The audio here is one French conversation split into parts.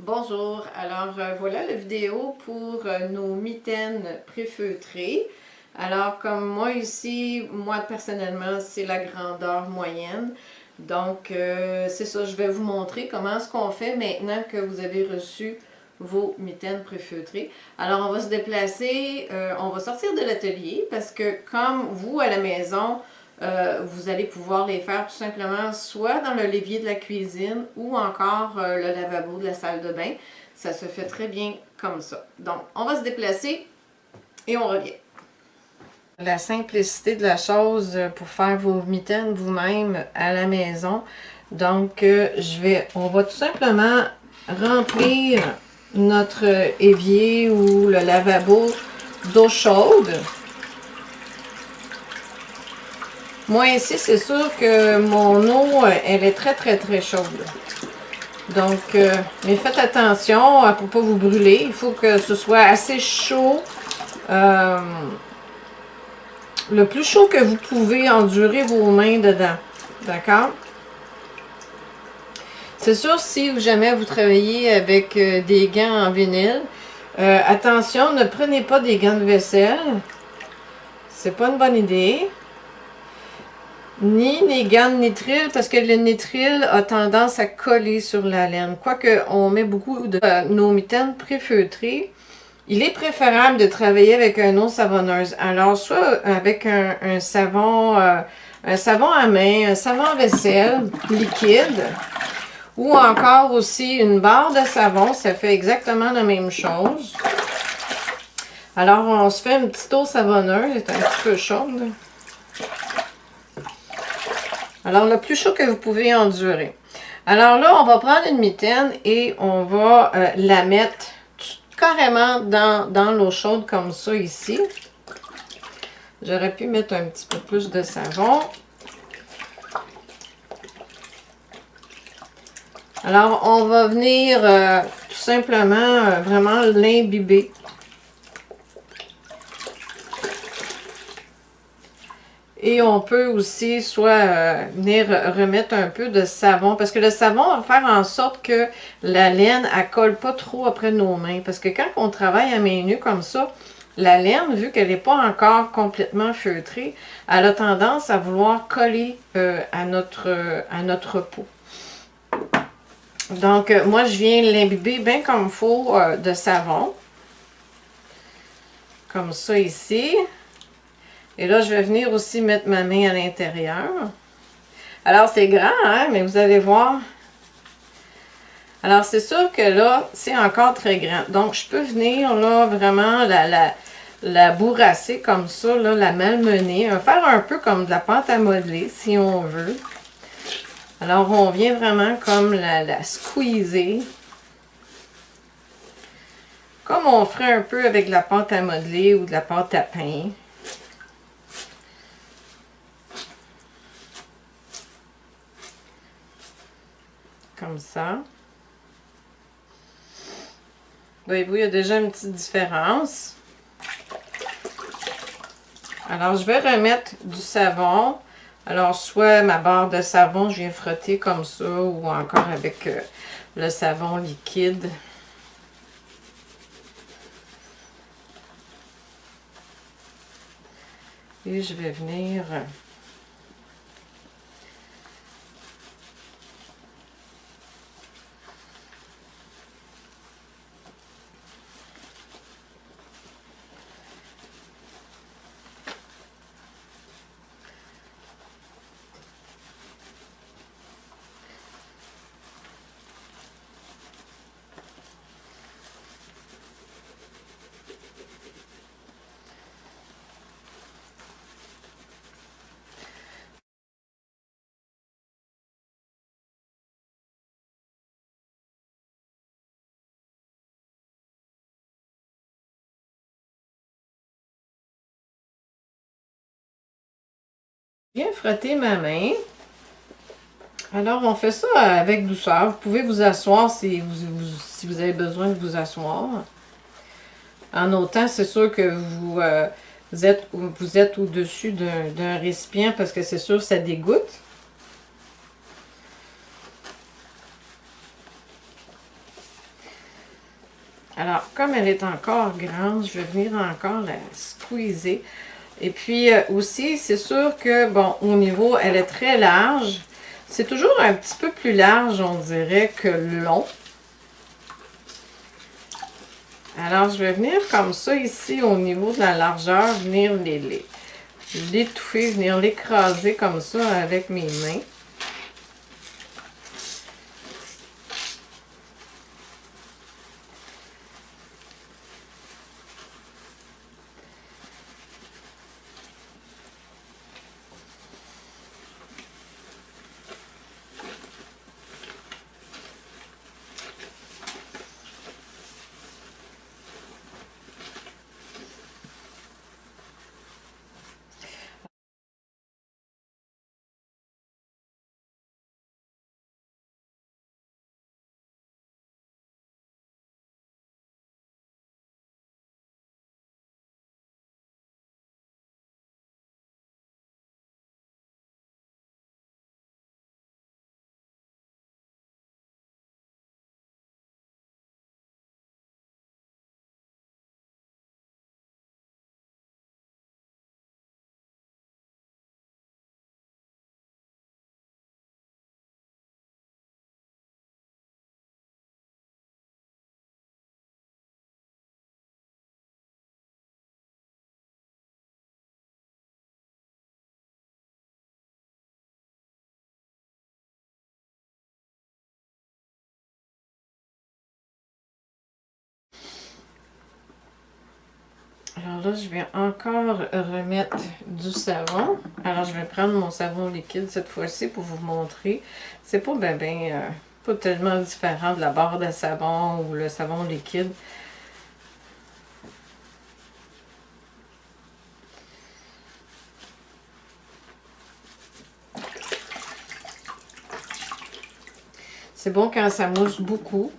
Bonjour, alors voilà la vidéo pour nos mitaines préfeutrées. Alors comme moi ici, moi personnellement c'est la grandeur moyenne. Donc c'est ça, je vais vous montrer comment est-ce qu'on fait maintenant que vous avez reçu vos mitaines préfeutrées. Alors on va se déplacer, on va sortir de l'atelier parce que comme vous à la maison, vous allez pouvoir les faire tout simplement soit dans le l'évier de la cuisine ou encore le lavabo de la salle de bain. Ça se fait très bien comme ça. Donc, on va se déplacer et on revient. La simplicité de la chose pour faire vos mitaines vous-même à la maison. Donc, on va tout simplement remplir notre évier ou le lavabo d'eau chaude. Moi ici, c'est sûr que mon eau, elle est très chaude. Donc, mais faites attention pour ne pas vous brûler. Il faut que ce soit assez chaud. Le plus chaud que vous pouvez endurer vos mains dedans. D'accord? C'est sûr, si jamais vous travaillez avec des gants en vinyle, attention, ne prenez pas des gants de vaisselle. C'est pas une bonne idée. Ni des gants de nitrile, parce que le nitrile a tendance à coller sur la laine. Quoique on met beaucoup de nos mitaines préfeutrées, il est préférable de travailler avec une eau savonneuse. Alors, soit avec un savon à main, un savon à vaisselle liquide, ou encore aussi une barre de savon, ça fait exactement la même chose. Alors, on se fait une petite eau savonneuse, elle est un petit peu chaude. Alors, le plus chaud que vous pouvez endurer. Alors là, on va prendre une mitaine et on va la mettre carrément dans l'eau chaude comme ça ici. J'aurais pu mettre un petit peu plus de savon. Alors, on va venir tout simplement vraiment l'imbiber. Et on peut aussi soit venir remettre un peu de savon. Parce que le savon va faire en sorte que la laine, elle colle pas trop après nos mains. Parce que quand on travaille à main nue comme ça, la laine, vu qu'elle n'est pas encore complètement feutrée, elle a tendance à vouloir coller à notre peau. Donc, moi, je viens l'imbiber bien comme il faut de savon. Comme ça ici. Et là, je vais venir aussi mettre ma main à l'intérieur. Alors, c'est grand, hein, mais vous allez voir. Alors, c'est sûr que là, c'est encore très grand. Donc, je peux venir, là, vraiment la bourrasser comme ça, là, la malmener. Faire un peu comme de la pâte à modeler, si on veut. Alors, on vient vraiment comme la squeezer. Comme on ferait un peu avec de la pâte à modeler ou de la pâte à pain. Comme ça. Voyez-vous, il y a déjà une petite différence. Alors, je vais remettre du savon. Alors, soit ma barre de savon, je viens frotter comme ça, ou encore avec le savon liquide. Et je vais venir... Bien frotter ma main. Alors, on fait ça avec douceur. Vous pouvez vous asseoir si vous avez besoin de vous asseoir. En autant, c'est sûr que vous êtes au-dessus d'un récipient parce que c'est sûr que ça dégoûte. comme elle est encore grande, je vais venir encore la squeezer. Et puis aussi, c'est sûr que, bon, au niveau, elle est très large. C'est toujours un petit peu plus large, on dirait, que long. Alors, je vais venir comme ça ici, au niveau de la largeur, venir l'étouffer, venir l'écraser comme ça avec mes mains. Alors là, je vais encore remettre du savon. Alors, je vais prendre mon savon liquide cette fois-ci pour vous montrer. C'est pas pas tellement différent de la barre de savon ou le savon liquide. C'est bon quand ça mousse beaucoup.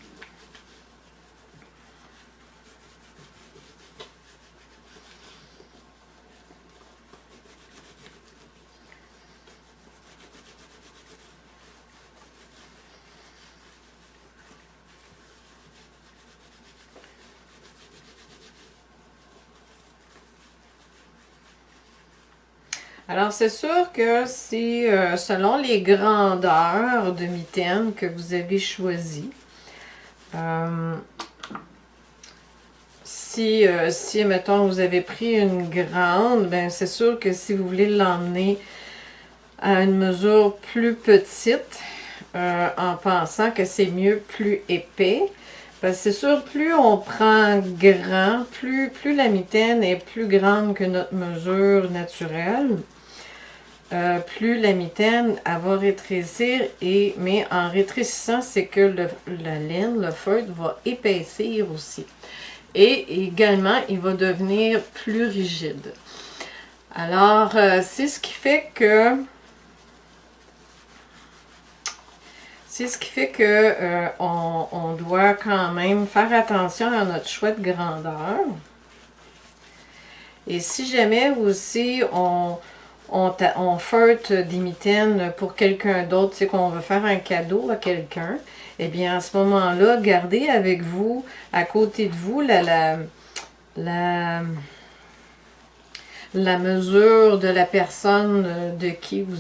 Alors, c'est sûr que c'est selon les grandeurs de mitaines que vous avez choisies. Si, mettons, vous avez pris une grande, ben c'est sûr que si vous voulez l'emmener à une mesure plus petite, en pensant que c'est mieux plus épais, parce que c'est sûr, plus on prend grand, plus la mitaine est plus grande que notre mesure naturelle, plus la mitaine, elle va rétrécir, mais en rétrécissant, c'est que la laine, le feutre, va épaissir aussi. Et également, il va devenir plus rigide. Alors, c'est ce qui fait que on doit quand même faire attention à notre choix de grandeur. Et si jamais aussi on feutre des mitaines pour quelqu'un d'autre, c'est qu'on veut faire un cadeau à quelqu'un, eh bien à ce moment-là, gardez avec vous, à côté de vous, la mesure de la personne de qui vous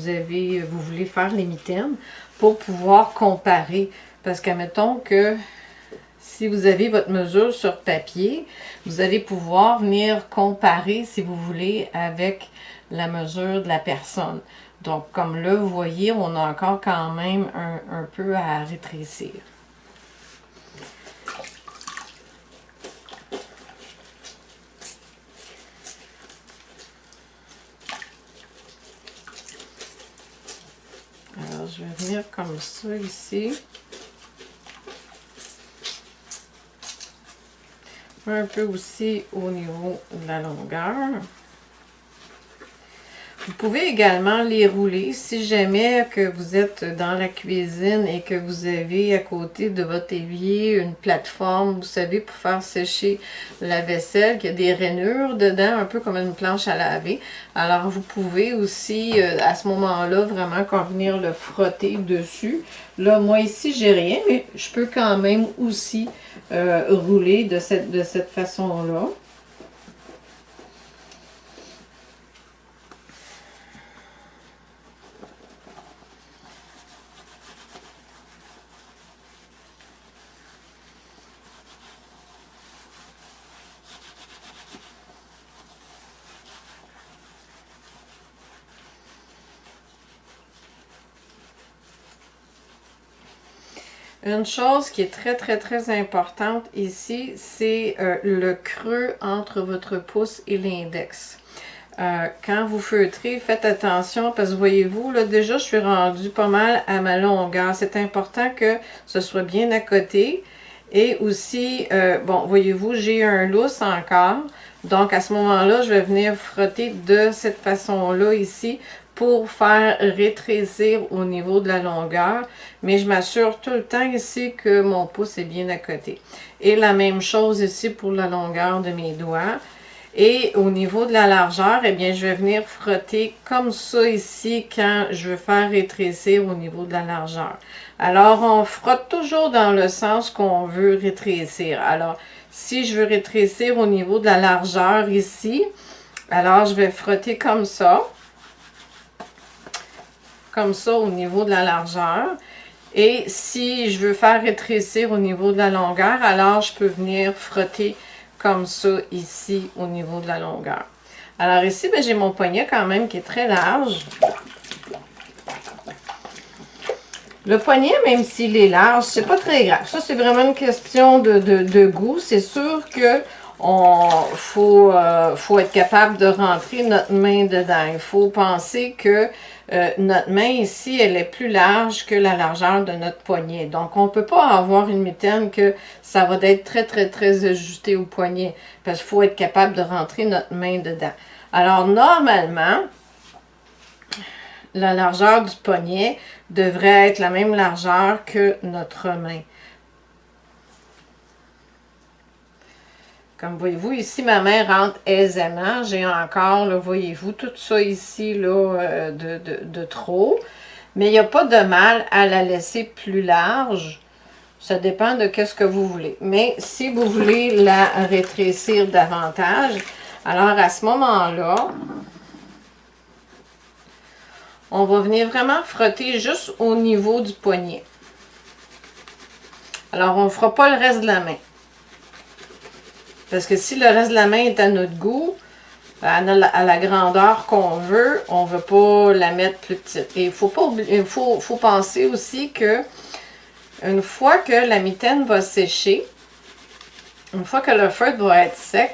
voulez faire les mitaines pour pouvoir comparer. Parce qu'admettons que si vous avez votre mesure sur papier, vous allez pouvoir venir comparer, si vous voulez, avec la mesure de la personne. Donc, comme là, vous voyez, on a encore quand même un peu à rétrécir. Alors, je vais venir comme ça ici. Un peu aussi au niveau de la longueur. Vous pouvez également les rouler si jamais que vous êtes dans la cuisine et que vous avez à côté de votre évier une plateforme, vous savez, pour faire sécher la vaisselle, qui a des rainures dedans, un peu comme une planche à laver. Alors, vous pouvez aussi, à ce moment-là, vraiment venir le frotter dessus. Là, moi ici, j'ai rien, mais je peux quand même aussi rouler de cette façon-là. Une chose qui est très importante ici, c'est le creux entre votre pouce et l'index. Quand vous feutrez, faites attention parce que voyez-vous, là déjà je suis rendue pas mal à ma longueur. C'est important que ce soit bien à côté. Et aussi, bon, voyez-vous, j'ai un lousse encore. Donc à ce moment-là, je vais venir frotter de cette façon-là ici pour faire rétrécir au niveau de la longueur, mais je m'assure tout le temps ici que mon pouce est bien à côté. Et la même chose ici pour la longueur de mes doigts. Et au niveau de la largeur, eh bien, je vais venir frotter comme ça ici quand je veux faire rétrécir au niveau de la largeur. Alors, on frotte toujours dans le sens qu'on veut rétrécir. Alors, si je veux rétrécir au niveau de la largeur ici, alors je vais frotter comme ça au niveau de la largeur. Et si je veux faire rétrécir au niveau de la longueur, alors je peux venir frotter comme ça ici au niveau de la longueur. Alors ici, j'ai mon poignet quand même qui est très large. Le poignet, même s'il est large, c'est pas très grave. Ça, c'est vraiment une question de goût. C'est sûr que faut être capable de rentrer notre main dedans. Il faut penser que notre main ici, elle est plus large que la largeur de notre poignet. Donc, on ne peut pas avoir une mitaine que ça va être très ajusté au poignet. Parce qu'il faut être capable de rentrer notre main dedans. Alors, normalement, la largeur du poignet devrait être la même largeur que notre main. Comme voyez-vous, ici, ma main rentre aisément. J'ai encore, là, voyez-vous, tout ça ici là, de trop. Mais il n'y a pas de mal à la laisser plus large. Ça dépend de ce que vous voulez. Mais si vous voulez la rétrécir davantage, alors à ce moment-là, on va venir vraiment frotter juste au niveau du poignet. Alors, on ne fera pas le reste de la main. Parce que si le reste de la main est à notre goût, à la grandeur qu'on veut, on ne veut pas la mettre plus petite. Et il faut penser aussi que une fois que la mitaine va sécher, une fois que le feutre va être sec,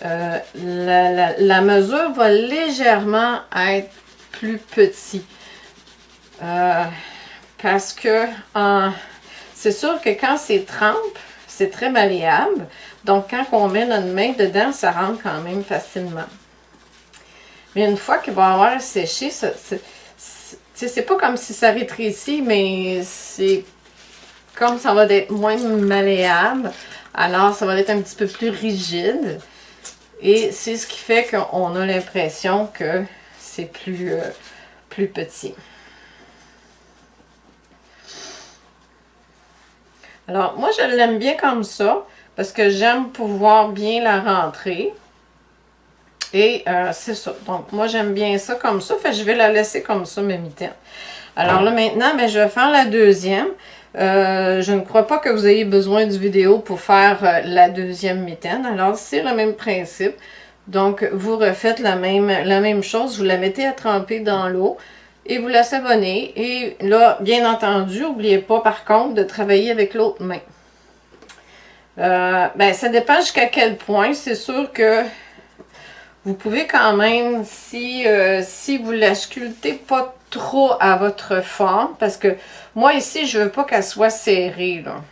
la mesure va légèrement être plus petite. Parce que c'est sûr que quand c'est trempe, c'est très malléable. Donc, quand on met notre main dedans, ça rentre quand même facilement. Mais une fois qu'il va avoir séché, c'est pas comme si ça rétrécit, mais c'est comme ça va être moins malléable. Alors, ça va être un petit peu plus rigide. Et c'est ce qui fait qu'on a l'impression que c'est plus petit. Alors, moi, je l'aime bien comme ça. Parce que j'aime pouvoir bien la rentrer. Et c'est ça. Donc, moi, j'aime bien ça comme ça. Fait que je vais la laisser comme ça, mes mitaines. Alors là, maintenant, je vais faire la deuxième. Je ne crois pas que vous ayez besoin du vidéo pour faire la deuxième mitaine. Alors, c'est le même principe. Donc, vous refaites la même chose. Vous la mettez à tremper dans l'eau et vous la savonnez. Et là, bien entendu, n'oubliez pas, par contre, de travailler avec l'autre main. Ça dépend jusqu'à quel point. C'est sûr que vous pouvez quand même, si vous la sculptez pas trop à votre forme, parce que moi ici, je veux pas qu'elle soit serrée, là.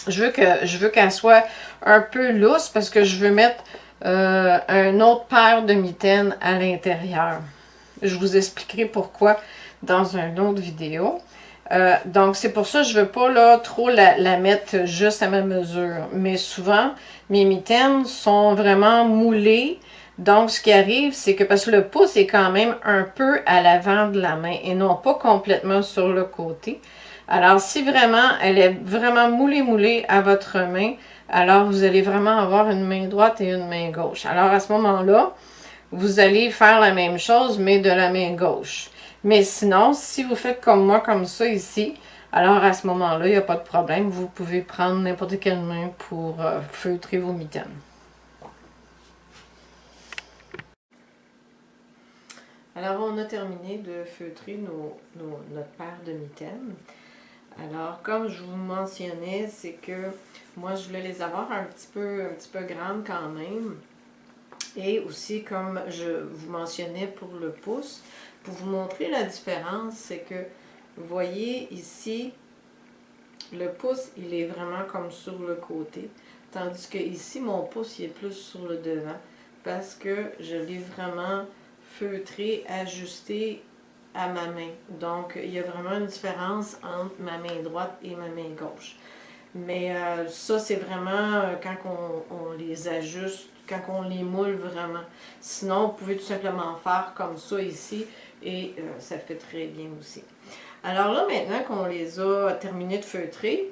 Je veux qu'elle soit un peu lousse parce que je veux mettre un autre paire de mitaines à l'intérieur. Je vous expliquerai pourquoi dans une autre vidéo. Donc, c'est pour ça que je ne veux pas là, trop la mettre juste à ma mesure. Mais souvent, mes mitaines sont vraiment moulées. Donc, ce qui arrive, c'est que parce que le pouce est quand même un peu à l'avant de la main et non pas complètement sur le côté. Alors, si vraiment elle est vraiment moulée à votre main, alors vous allez vraiment avoir une main droite et une main gauche. Alors, à ce moment-là, vous allez faire la même chose, mais de la main gauche. Mais sinon, si vous faites comme moi, comme ça ici, alors à ce moment-là, il n'y a pas de problème. Vous pouvez prendre n'importe quelle main pour feutrer vos mitaines. Alors, on a terminé de feutrer notre paire de mitaines. Alors, comme je vous mentionnais, c'est que moi, je voulais les avoir un petit peu grandes quand même. Et aussi, comme je vous mentionnais pour le pouce, pour vous montrer la différence, c'est que vous voyez ici, le pouce, il est vraiment comme sur le côté. Tandis que ici, mon pouce, il est plus sur le devant. Parce que je l'ai vraiment feutré, ajusté à ma main. Donc, il y a vraiment une différence entre ma main droite et ma main gauche. Mais ça, c'est vraiment quand on les ajuste, quand on les moule vraiment. Sinon, vous pouvez tout simplement faire comme ça ici et ça fait très bien aussi. Alors là, maintenant qu'on les a terminés de feutrer,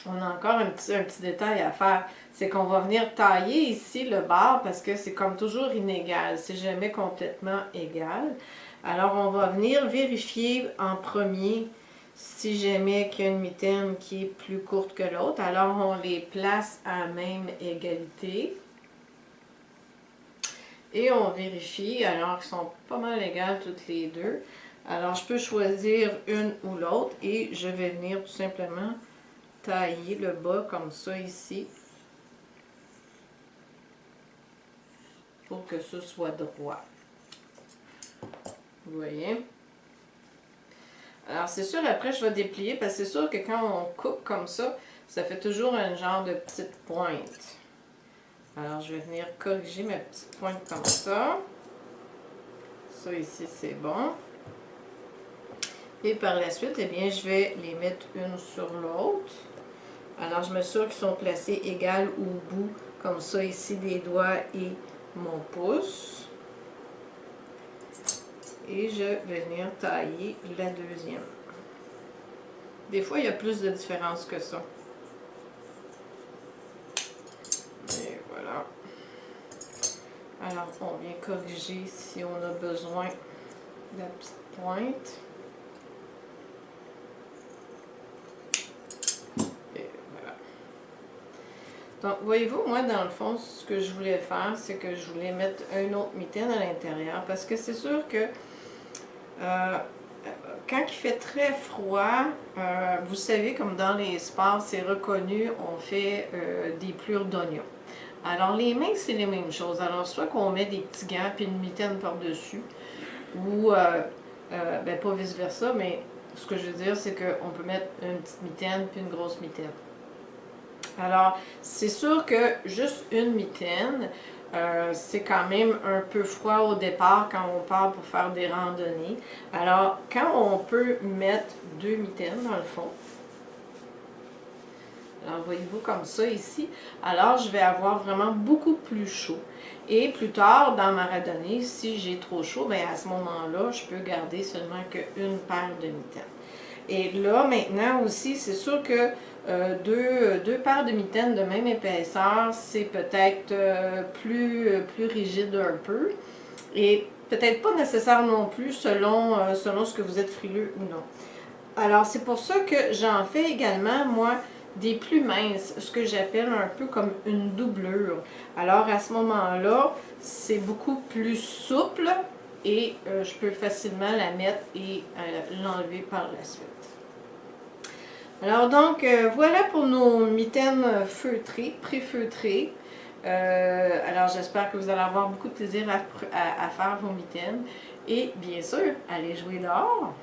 on a encore un petit détail à faire. C'est qu'on va venir tailler ici le bord parce que c'est comme toujours inégal. C'est jamais complètement égal. Alors, on va venir vérifier en premier si jamais qu'il y a une mitaine qui est plus courte que l'autre. Alors, on les place à même égalité. Et on vérifie, alors qu'ils sont pas mal égales toutes les deux. Alors, je peux choisir une ou l'autre et je vais venir tout simplement tailler le bas comme ça ici. Pour que ce soit droit. Vous voyez? Alors, c'est sûr, après, je vais déplier parce que c'est sûr que quand on coupe comme ça, ça fait toujours un genre de petite pointe. Alors, je vais venir corriger ma petite pointe comme ça. Ça ici, c'est bon. Et par la suite, eh bien, je vais les mettre une sur l'autre. Alors, je m'assure qu'ils sont placés égales au bout, comme ça ici, des doigts et mon pouce. Et je vais venir tailler la deuxième. Des fois, il y a plus de différence que ça. Et voilà. Alors, on vient corriger si on a besoin de la petite pointe. Et voilà. Donc, voyez-vous, moi, dans le fond, ce que je voulais faire, c'est que je voulais mettre un autre mitaine à l'intérieur. Parce que c'est sûr que quand il fait très froid, vous savez, comme dans les sports, c'est reconnu, on fait des plures d'oignons. Alors, les mains, c'est les mêmes choses. Alors, soit qu'on met des petits gants puis une mitaine par-dessus, ou, ben pas vice-versa, mais ce que je veux dire, c'est qu'on peut mettre une petite mitaine puis une grosse mitaine. Alors, c'est sûr que juste une mitaine, c'est quand même un peu froid au départ quand on part pour faire des randonnées. Alors, quand on peut mettre deux mitaines dans le fond, alors voyez-vous comme ça ici, alors je vais avoir vraiment beaucoup plus chaud. Et plus tard dans ma randonnée, si j'ai trop chaud, bien à ce moment-là, je peux garder seulement qu'une paire de mitaines. Et là, maintenant aussi, c'est sûr que deux paires de mitaines de même épaisseur, c'est peut-être plus rigide un peu. Et peut-être pas nécessaire non plus selon ce que vous êtes frileux ou non. Alors, c'est pour ça que j'en fais également, moi, des plus minces, ce que j'appelle un peu comme une doublure. Alors, à ce moment-là, c'est beaucoup plus souple et je peux facilement la mettre et l'enlever par la suite. Alors donc, voilà pour nos mitaines feutrées, pré-feutrées. Alors j'espère que vous allez avoir beaucoup de plaisir à faire vos mitaines. Et bien sûr, allez jouer dehors!